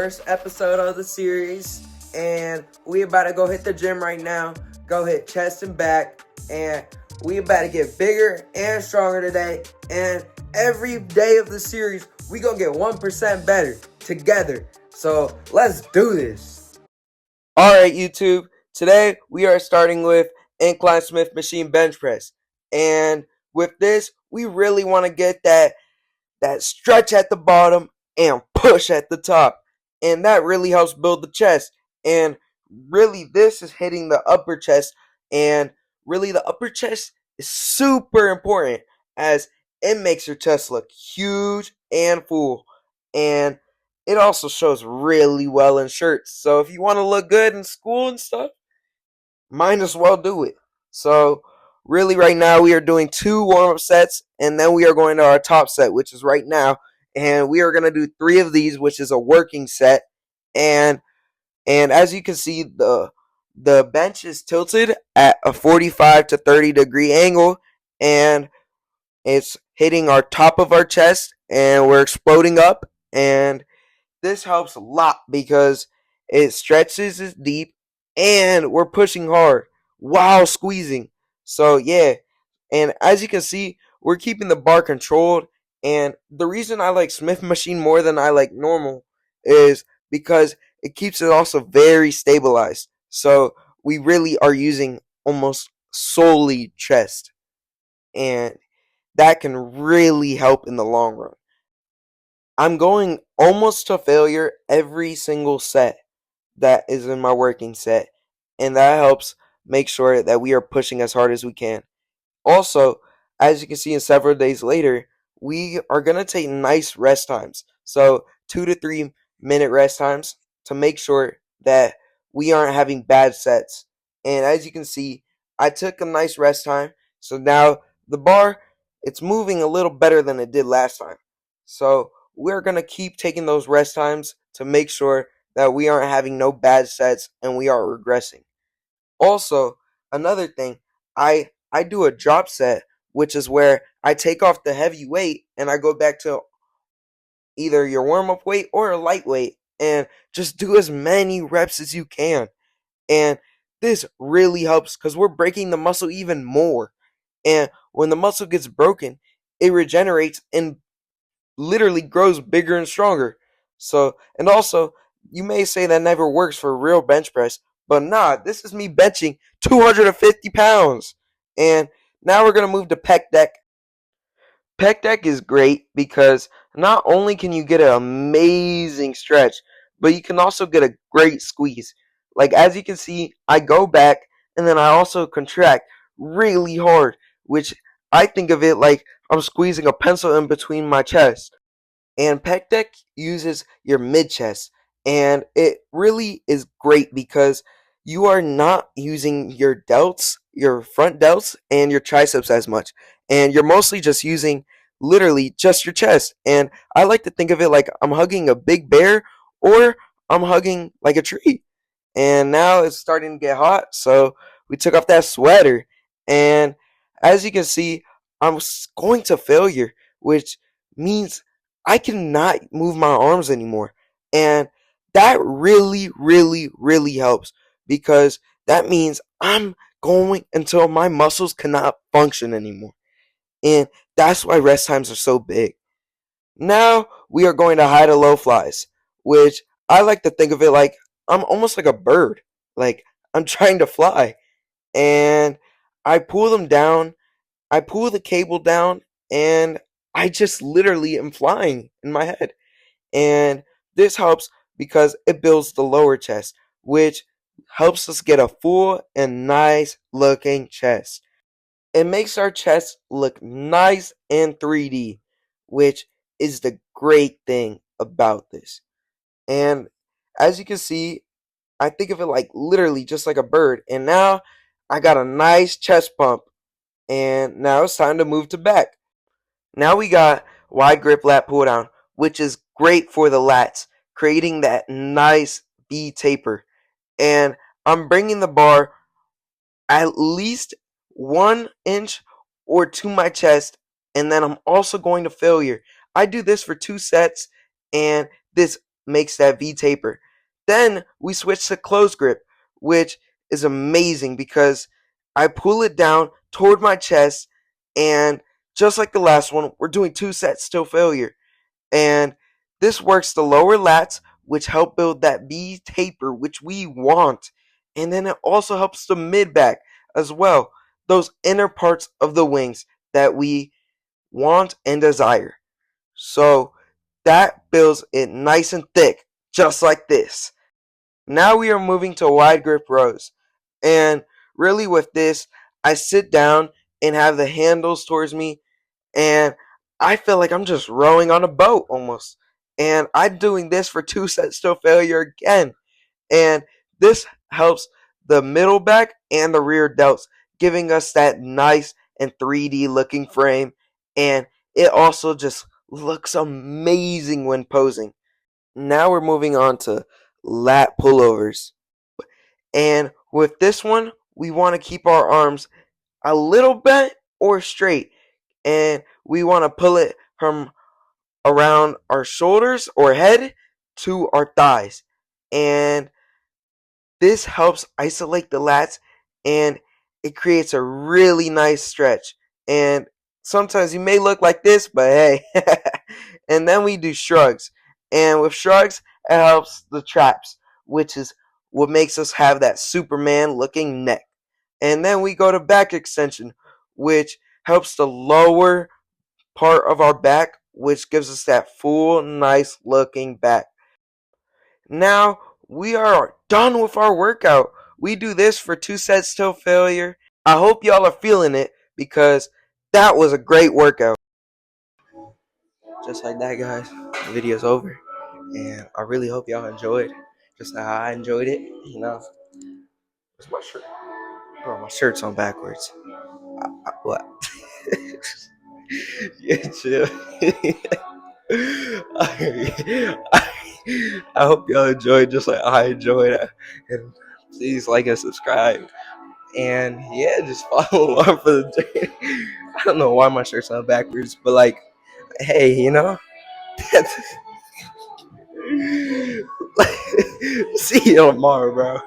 first episode of the series, and we about to go hit the gym right now. Go hit chest and back, and we about to get bigger and stronger today. And every day of the series, we gonna get 1% better together. So let's do this. All right, YouTube. Today we are starting with incline Smith machine bench press, and with this, we really want to get that stretch at the bottom and push at the top. And that really helps build the chest. And really, this is hitting the upper chest. And really, the upper chest is super important as it makes your chest look huge and full. And it also shows really well in shirts. So if you want to look good in school and stuff, might as well do it. So really right now we are doing 2 warm-up sets, and then we are going to our top set, which is right now, and we are going to do 3 of these, which is a working set. And as you can see, the bench is tilted at a 45 to 30 degree angle, and it's hitting our top of our chest, and we're exploding up. And this helps a lot because it stretches it deep, and we're pushing hard while squeezing. So yeah, and as you can see, we're keeping the bar controlled. And the reason I like Smith machine more than I like normal is because it keeps it also very stabilized. So we really are using almost solely chest, and that can really help in the long run. I'm going almost to failure every single set that is in my working set, and that helps make sure that we are pushing as hard as we can. Also, as you can see in several days later, we are going to take nice rest times. So 2 to 3 minute rest times to make sure that we aren't having bad sets. And as you can see, I took a nice rest time. So now the bar, it's moving a little better than it did last time. So we're going to keep taking those rest times to make sure that we aren't having no bad sets and we are regressing. Also, another thing, I do a drop set, which is where I take off the heavy weight and I go back to either your warm-up weight or a light weight and just do as many reps as you can. And this really helps because we're breaking the muscle even more. And when the muscle gets broken, it regenerates and literally grows bigger and stronger. So, and also, you may say that never works for real bench press, but nah, this is me benching 250 pounds. And now we're going to move to pec deck. Pec deck is great because not only can you get an amazing stretch, but you can also get a great squeeze. Like as you can see, I go back and then I also contract really hard, which I think of it like I'm squeezing a pencil in between my chest. And pec deck uses your mid chest, and it really is great because you are not using your delts, your front delts, and your triceps as much, and you're mostly just using literally just your chest. And I like to think of it like I'm hugging a big bear or I'm hugging like a tree. And now it's starting to get hot, so we took off that sweater, and as you can see, I'm going to failure, which means I cannot move my arms anymore. And that really, really, really helps because that means I'm going until my muscles cannot function anymore. And that's why rest times are so big. Now we are going to high to low flies, which I like to think of it like I'm almost like a bird. Like I'm trying to fly. And I pull them down, I pull the cable down, and I just literally am flying in my head. And this helps because it builds the lower chest, which helps us get a full and nice looking chest. It makes our chest look nice and 3D, which is the great thing about this. And as you can see, I think of it like literally just like a bird. And now I got a nice chest pump. And now it's time to move to back. Now we got wide grip lat pull down, which is great for the lats, creating that nice V taper. And I'm bringing the bar at least 1 inch or to my chest, and then I'm also going to failure. I do this for 2 sets, and this makes that V taper. Then we switch to close grip, which is amazing because I pull it down toward my chest, and just like the last one, we're doing 2 sets till failure. And this works the lower lats, which help build that V taper, which we want. And then it also helps the mid back as well, those inner parts of the wings that we want and desire. So that builds it nice and thick, just like this. Now we are moving to wide grip rows. And really, with this, I sit down and have the handles towards me, and I feel like I'm just rowing on a boat almost. And I'm doing this for 2 sets till failure again. And this helps the middle back and the rear delts, giving us that nice and 3D looking frame. And it also just looks amazing when posing. Now we're moving on to lat pullovers. And with this one, we want to keep our arms a little bent or straight. And we want to pull it from around our shoulders or head to our thighs. And this helps isolate the lats, and it creates a really nice stretch. And sometimes you may look like this, but hey. And then we do shrugs. And with shrugs, it helps the traps, which is what makes us have that Superman looking neck. And then we go to back extension, which helps the lower part of our back, which gives us that full, nice looking back. Now we are done with our workout. We do this for 2 sets till failure. I hope y'all are feeling it because that was a great workout. Just like that, guys, the video's over. And I really hope y'all enjoyed just how I enjoyed it. You know, where's my shirt? Bro, my shirt's on backwards. What? Yeah, chill. I hope y'all enjoyed just like I enjoyed it. And please like and subscribe. And yeah, just follow along for the journey. I don't know why my shirt's on backwards, but like, hey, you know? See you tomorrow, bro.